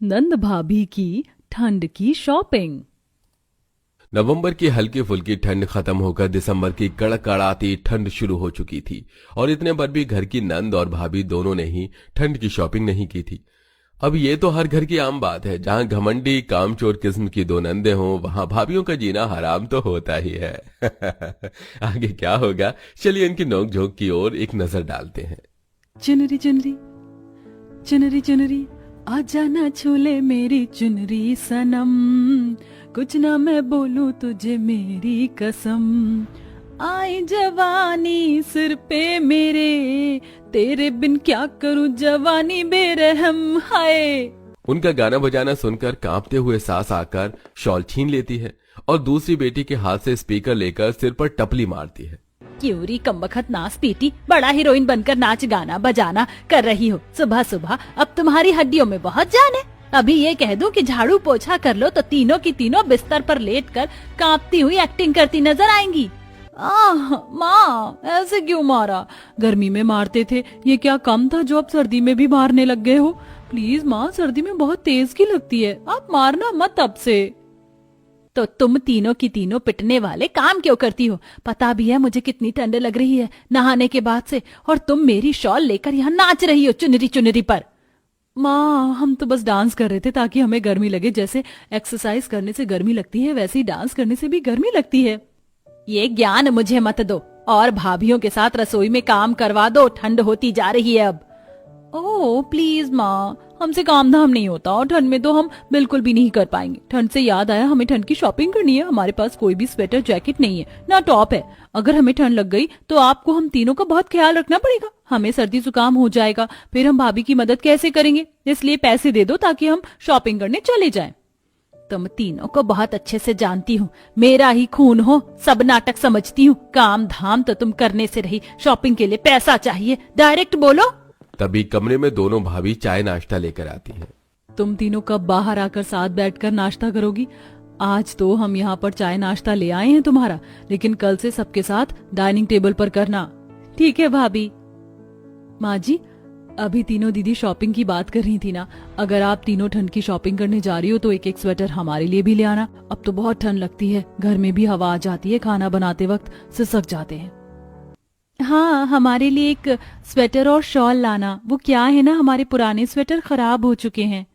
नंद भाभी की ठंड की शॉपिंग। नवंबर की हल्की फुल्की ठंड खत्म होकर दिसंबर की कड़कड़ाती ठंड शुरू हो चुकी थी और इतने पर भी घर की नंद और भाभी दोनों ने ही ठंड की शॉपिंग नहीं की थी। अब ये तो हर घर की आम बात है, जहां घमंडी कामचोर किस्म की दो नंदे हों वहां भाभीयों का जीना हराम तो होता ही है। आगे क्या होगा, चलिए इनकी नोकझोंक की ओर एक नजर डालते हैं। चुनरी चुनरी चुनरी चुनरी आजा ना छूले मेरी चुनरी सनम, कुछ ना मैं बोलूं तुझे मेरी कसम, आई जवानी सिर पे मेरे, तेरे बिन क्या करूं जवानी बेरहम हाय। उनका गाना बजाना सुनकर कांपते हुए सास आकर शॉल छीन लेती है और दूसरी बेटी के हाथ से स्पीकर लेकर सिर पर टपली मारती है। क्यों री कमबख्त नाच पीटी, बड़ा हीरोइन बनकर नाच गाना बजाना कर रही हो सुबह सुबह। अब तुम्हारी हड्डियों में बहुत जान है। अभी ये कह दूं कि झाड़ू पोछा कर लो तो तीनों की तीनों बिस्तर पर लेटकर कांपती हुई एक्टिंग करती नजर आएंगी। माँ ऐसे क्यों मारा? गर्मी में मारते थे, ये क्या कम था जो अब सर्दी में भी मारने लग गए हो? प्लीज माँ, सर्दी में बहुत तेज की लगती है, आप मारना मत अब से। तो तुम तीनों की तीनों पिटने वाले काम क्यों करती हो? पता भी है मुझे कितनी ठंड लग रही है नहाने के बाद से, और तुम मेरी शॉल लेकर यहाँ नाच रही हो चुनरी चुनरी पर। माँ हम तो बस डांस कर रहे थे ताकि हमें गर्मी लगे। जैसे एक्सरसाइज करने से गर्मी लगती है वैसे ही डांस करने से भी गर्मी लगती है। ये ज्ञान मुझे मत दो और भाभीयों के साथ रसोई में काम करवा दो, ठंड होती जा रही है अब। ओह प्लीज माँ, हमसे काम धाम नहीं होता और ठंड में तो हम बिल्कुल भी नहीं कर पाएंगे। ठंड से याद आया, हमें ठंड की शॉपिंग करनी है। हमारे पास कोई भी स्वेटर जैकेट नहीं है, ना टॉप है। अगर हमें ठंड लग गई तो आपको हम तीनों का बहुत ख्याल रखना पड़ेगा। हमें सर्दी जुकाम हो जाएगा, फिर हम भाभी की मदद कैसे करेंगे? इसलिए पैसे दे दो ताकि हम शॉपिंग करने चले जाएं। तुम तीनों को बहुत अच्छे से जानती हूँ, मेरा ही खून हो, सब नाटक समझती हूँ। काम धाम तो तुम करने से रही, शॉपिंग के लिए पैसा चाहिए, डायरेक्ट बोलो। तभी कमरे में दोनों भाभी चाय नाश्ता लेकर आती हैं। तुम तीनों कब बाहर आकर साथ बैठकर नाश्ता करोगी? आज तो हम यहाँ पर चाय नाश्ता ले आए हैं तुम्हारा, लेकिन कल से सबके साथ डाइनिंग टेबल पर करना, ठीक है भाभी? माँ जी, अभी तीनों दीदी शॉपिंग की बात कर रही थी ना। अगर आप तीनों ठंड की शॉपिंग करने जा रही हो तो एक एक स्वेटर हमारे लिए भी ले आना। अब तो बहुत ठंड लगती है, घर में भी हवा आ जाती है, खाना बनाते वक्त सिसक जाते हैं। हाँ, हमारे लिए एक स्वेटर और शॉल लाना। वो क्या है ना, हमारे पुराने स्वेटर खराब हो चुके हैं।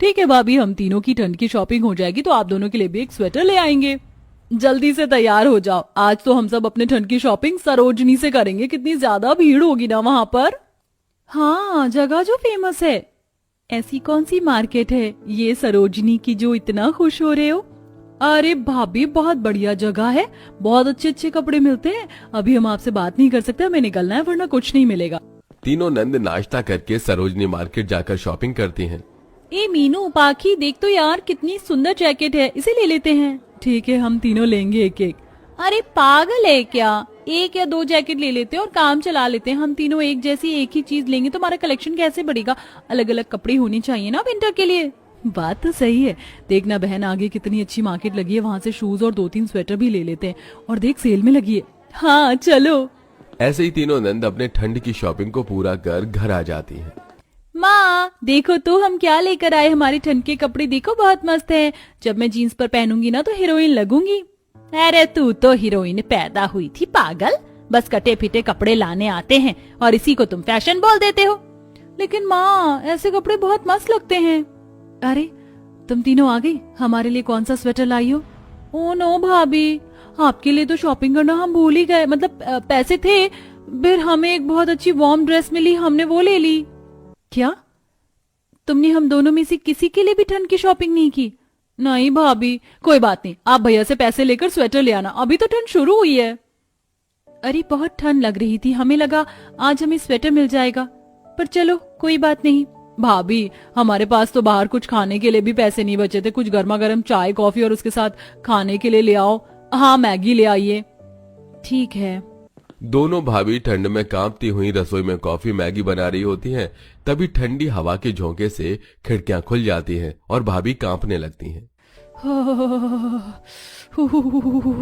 ठीक है भाभी, हम तीनों की ठंड की शॉपिंग हो जाएगी तो आप दोनों के लिए भी एक स्वेटर ले आएंगे। जल्दी से तैयार हो जाओ, आज तो हम सब अपने ठंड की शॉपिंग सरोजनी से करेंगे। कितनी ज्यादा भीड़ होगी ना वहां पर। हाँ, जगह जो फेमस है। ऐसी कौन सी मार्केट है ये सरोजनी की जो इतना खुश हो रहे हो? अरे भाभी, बहुत बढ़िया जगह है, बहुत अच्छे अच्छे कपड़े मिलते हैं। अभी हम आपसे बात नहीं कर सकते, हमें निकलना है वरना कुछ नहीं मिलेगा। तीनों नंद नाश्ता करके सरोजनी मार्केट जाकर शॉपिंग करती हैं। ए मीनू पाखी, देख तो यार कितनी सुंदर जैकेट है, इसे ले लेते हैं। ठीक है, हम तीनों लेंगे एक एक। अरे पागल है क्या? एक या दो जैकेट ले लेते हैं और काम चला लेते हैं। हम तीनों एक जैसी एक ही चीज लेंगे तो हमारा कलेक्शन कैसे बढ़ेगा? अलग अलग कपड़े होने चाहिए ना विंटर के लिए। बात तो सही है। देखना बहन, आगे कितनी अच्छी मार्केट लगी है, वहाँ से शूज और 2-3 स्वेटर भी ले लेते हैं। और देख सेल में लगी है। हाँ चलो। ऐसे ही तीनों नंद अपने ठंड की शॉपिंग को पूरा कर घर आ जाती हैं। माँ देखो तो हम क्या लेकर आए, हमारे ठंड के कपड़े देखो, बहुत मस्त है। जब मैं जीन्स पर पहनूंगी ना तो हीरोइन लगूंगी। अरे तू तो हीरोइन पैदा हुई थी पागल, बस कटे फिटे कपड़े लाने आते हैं और इसी को तुम फैशन बोल देते हो। लेकिन माँ, ऐसे कपड़े बहुत मस्त लगते हैं। अरे तुम तीनों आ गई, हमारे लिए कौन सा स्वेटर लाई हो? ओ नो भाभी, आपके लिए तो शॉपिंग करना हम भूल ही गए। मतलब पैसे थे, फिर हमें एक बहुत अच्छी वार्म ड्रेस मिली, हमने वो ले ली। क्या तुमने हम दोनों में से किसी के लिए भी ठंड की शॉपिंग नहीं की? नहीं भाभी, कोई बात नहीं, आप भैया से पैसे लेकर स्वेटर ले आना, अभी तो ठंड शुरू हुई है। अरे बहुत ठंड लग रही थी, हमें लगा आज हमें स्वेटर मिल जाएगा, पर चलो कोई बात नहीं। भाभी, हमारे पास तो बाहर कुछ खाने के लिए भी पैसे नहीं बचे थे। कुछ गर्मा गर्म चाय कॉफी और उसके साथ खाने के लिए ले आओ। हाँ, मैगी ले आइए। ठीक है। दोनों भाभी ठंड में कांपती हुई रसोई में कॉफी मैगी बना रही होती हैं। तभी ठंडी हवा के झोंके से खिड़कियां खुल जाती हैं और भाभी कांपने लगती हैं।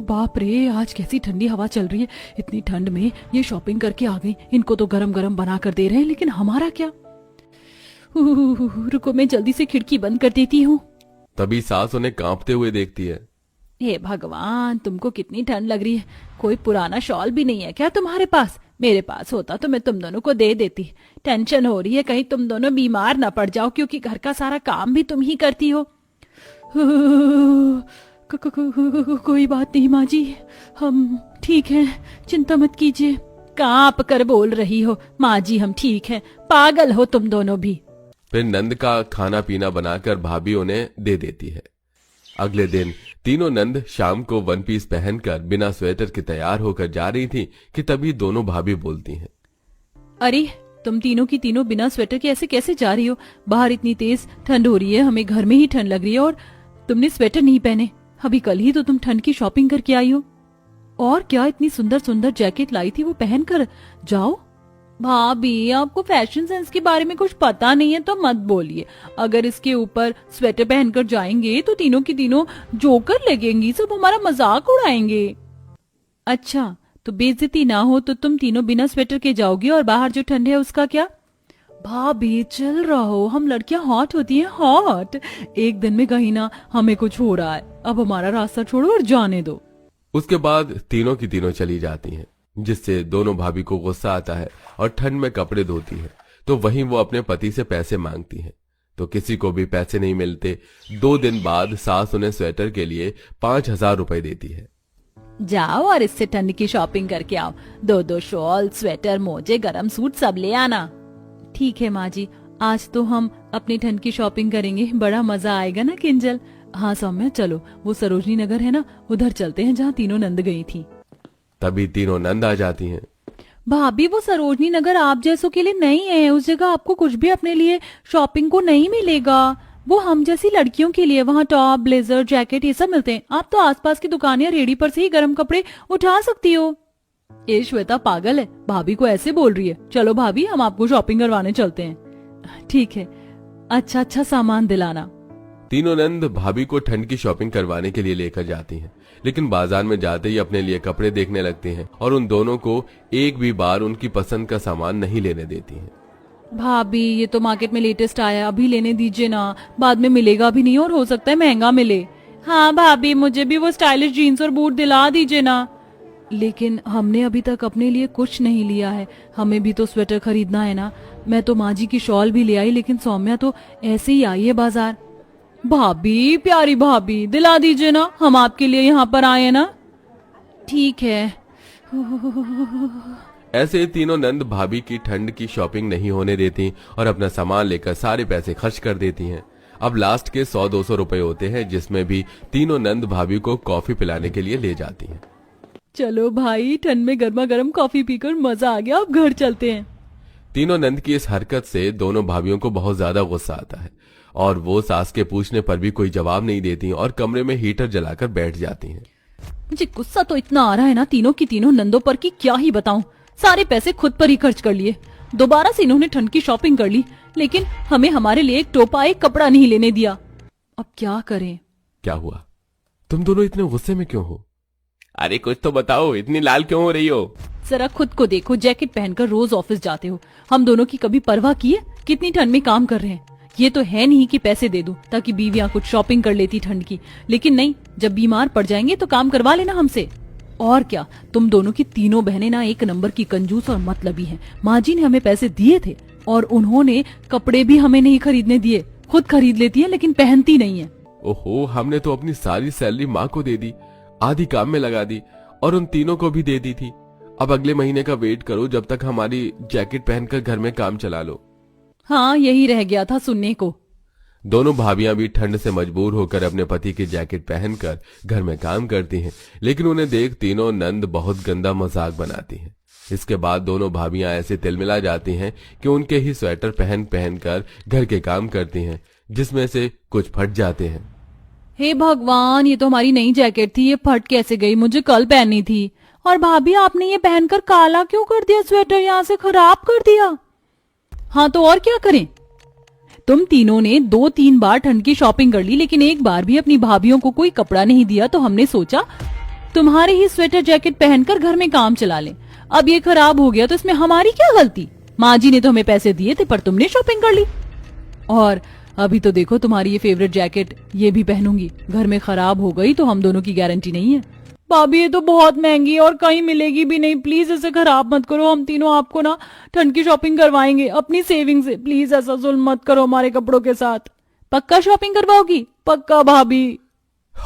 बाप रे, आज कैसी ठंडी हवा चल रही है। इतनी ठंड में ये शॉपिंग करके आ गई, इनको तो गरम गरम बना कर दे रहे हैं, लेकिन हमारा क्या? रुको मैं जल्दी से खिड़की बंद कर देती हूँ। तभी सास उन्हें कांपते हुए देखती है। हे भगवान, तुमको कितनी ठंड लग रही है। कोई पुराना शॉल भी नहीं है क्या तुम्हारे पास? मेरे पास होता तो मैं तुम दोनों को दे देती। टेंशन हो रही है कहीं तुम दोनों बीमार ना पड़ जाओ, क्योंकि घर का सारा काम भी तुम ही करती हो। कोई बात नहीं माँ जी, हम ठीक हैं, चिंता मत कीजिए। कांप कर बोल रही हो माँ जी हम ठीक हैं? पागल हो तुम दोनों भी। फिर नंद का खाना पीना बनाकर भाभी उन्हें दे देती है। अगले दिन तीनों नंद शाम को वन पीस पहनकर बिना स्वेटर के तैयार होकर जा रही थी कि तभी दोनों भाभी बोलती हैं, अरे तुम तीनों की तीनों बिना स्वेटर के ऐसे कैसे जा रही हो? बाहर इतनी तेज ठंड हो रही है, हमें घर में ही ठंड लग रही है और तुमने स्वेटर नहीं पहने। अभी कल ही तो तुम ठंड की शॉपिंग करके आई हो। और क्या इतनी सुंदर सुंदर जैकेट लाई थी, वो पहन कर जाओ। भाभी आपको फैशन सेंस के बारे में कुछ पता नहीं है तो मत बोलिए। अगर इसके ऊपर स्वेटर पहनकर जाएंगे तो तीनों की तीनों जोकर लगेंगी, सब हमारा मजाक उड़ाएंगे। अच्छा तो बेइज्जती ना हो तो तुम तीनों बिना स्वेटर के जाओगी और बाहर जो ठंड है उसका क्या? भाभी चल रहा हो, हम लड़कियां हॉट होती हैं, हॉट। एक दिन में कहीं ना हमें कुछ हो रहा है, अब हमारा रास्ता छोड़ो और जाने दो। उसके बाद तीनों की तीनों चली जाती हैं, जिससे दोनों भाभी को गुस्सा आता है और ठंड में कपड़े धोती है। तो वहीं वो अपने पति से पैसे मांगती हैं, तो किसी को भी पैसे नहीं मिलते। 2 दिन बाद सास उन्हें स्वेटर के लिए 5,000 रुपए देती है। जाओ और इससे ठंड की शॉपिंग करके आओ। 2 शॉल, स्वेटर, मोजे, गरम सूट सब ले आना। ठीक है माँ जी, आज तो हम अपनी ठंड की शॉपिंग करेंगे, बड़ा मजा आएगा ना किंजल। हाँ सौम्या चलो, वो सरोजनी नगर है ना, उधर चलते हैं जहाँ तीनों नंद गई थी। तभी तीनों नंद आ जाती हैं। भाभी वो सरोजनी नगर आप जैसों के लिए नहीं है, उस जगह आपको कुछ भी अपने लिए शॉपिंग को नहीं मिलेगा। वो हम जैसी लड़कियों के लिए, वहाँ टॉप, ब्लेजर, जैकेट ये सब मिलते हैं। आप तो आसपास की दुकान या रेडी पर से ही गर्म कपड़े उठा सकती हो। ये श्वेता पागल है, भाभी को ऐसे बोल रही है। चलो भाभी हम आपको शॉपिंग करवाने चलते हैं। ठीक है, अच्छा सामान दिलाना। तीनों नंद भाभी को ठंड की शॉपिंग करवाने के लिए लेकर जाती हैं, लेकिन बाजार में जाते ही अपने लिए कपड़े देखने लगती हैं और उन दोनों को एक भी बार उनकी पसंद का सामान नहीं लेने देती हैं। भाभी ये तो मार्केट में लेटेस्ट आया, अभी लेने दीजिए ना, बाद में मिलेगा भी नहीं और हो सकता है महंगा मिले। हाँ भाभी मुझे भी वो स्टाइलिश जीन्स और बूट दिला दीजिए ना। लेकिन हमने अभी तक अपने लिए कुछ नहीं लिया है, हमें भी तो स्वेटर खरीदना है ना। मैं तो माँ जी की शॉल भी ले आई, लेकिन सौम्या तो ऐसे ही आई है बाजार। भाभी प्यारी भाभी दिला दीजिए ना, हम आपके लिए यहाँ पर आए हैं ना। ठीक है। ऐसे तीनों नंद भाभी की ठंड की शॉपिंग नहीं होने देती और अपना सामान लेकर सारे पैसे खर्च कर देती हैं। अब लास्ट के 100-200 रुपए होते हैं, जिसमें भी तीनों नंद भाभी को कॉफी पिलाने के लिए ले जाती हैं। चलो भाई, ठंड में गर्मा गर्म कॉफी पीकर मजा आ गया, अब घर चलते हैं। तीनों नंद की इस हरकत से दोनों भाभियों को बहुत ज्यादा गुस्सा आता है और वो सास के पूछने पर भी कोई जवाब नहीं देती और कमरे में हीटर जलाकर बैठ जाती हैं। मुझे गुस्सा तो इतना आ रहा है ना तीनों की तीनों नंदों पर कि क्या ही बताऊं। सारे पैसे खुद पर ही खर्च कर लिए, दोबारा से इन्होंने ठंड की शॉपिंग कर ली, लेकिन हमें हमारे लिए एक टोपा, एक कपड़ा नहीं लेने दिया। अब क्या करें? क्या हुआ, तुम दोनों इतने गुस्से में क्यों हो? अरे कुछ तो बताओ, इतनी लाल क्यों हो रही हो? जरा खुद को देखो, जैकेट पहनकर रोज ऑफिस जाते हो, हम दोनों की कभी परवाह की है? कितनी ठंड में काम कर रहे हैं। ये तो है नहीं कि पैसे दे दूं ताकि बीवियां कुछ शॉपिंग कर लेती ठंड की, लेकिन नहीं, जब बीमार पड़ जाएंगे तो काम करवा लेना हमसे। और क्या, तुम दोनों की तीनों बहनें ना एक नंबर की कंजूस और मतलबी हैं। माँ जी ने हमें पैसे दिए थे और उन्होंने कपड़े भी हमें नहीं खरीदने दिए, खुद खरीद लेती है लेकिन पहनती नहीं है। ओहो, हमने तो अपनी सारी सैलरी माँ को दे दी, आधी काम में लगा दी और उन तीनों को भी दे दी थी। अब अगले महीने का वेट करो, जब तक हमारी जैकेट पहनकर घर में काम चला लो। हाँ यही रह गया था सुनने को। दोनों भाभियां भी ठंड से मजबूर होकर अपने पति की जैकेट पहनकर घर में काम करती हैं, लेकिन उन्हें देख तीनों नंद बहुत गंदा मजाक बनाती हैं। इसके बाद दोनों भाभियां ऐसे तिलमिला जाती हैं कि उनके ही स्वेटर पहन कर घर के काम करती हैं, जिसमें से कुछ फट जाते हैं। हे भगवान, ये तो हमारी नई जैकेट थी, ये फट कैसे गई? मुझे कल पहननी थी। और भाभी आपने ये पहनकर काला क्यों कर दिया? स्वेटर यहाँ से खराब कर दिया। हाँ तो और क्या करें? तुम तीनों ने 2-3 बार ठंड की शॉपिंग कर ली, लेकिन एक बार भी अपनी भाभियों को कोई कपड़ा नहीं दिया, तो हमने सोचा तुम्हारे ही स्वेटर जैकेट पहनकर घर में काम चला लें। अब ये खराब हो गया तो इसमें हमारी क्या गलती? माँ जी ने तो हमें पैसे दिए थे पर तुमने शॉपिंग कर ली। और अभी तो देखो तुम्हारी ये फेवरेट जैकेट, ये भी पहनूंगी। घर में खराब हो गई तो हम दोनों की गारंटी नहीं है। भाभी ये तो बहुत महंगी है और कहीं मिलेगी भी नहीं, प्लीज इसे खराब मत करो। हम तीनों आपको ना ठंड की शॉपिंग करवाएंगे अपनी सेविंग से। प्लीज ऐसा जुल्म मत करो हमारे कपड़ों के साथ। पक्का शॉपिंग करवाओगी? पक्का भाभी।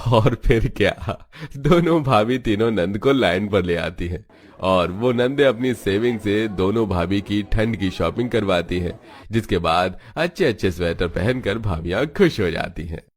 और फिर क्या, दोनों भाभी तीनों नंद को लाइन पर ले आती हैं और वो नंदे अपनी सेविंग से दोनों भाभी की ठंड की शॉपिंग करवाती है, जिसके बाद अच्छे अच्छे स्वेटर पहनकर भाभियां खुश हो जाती हैं।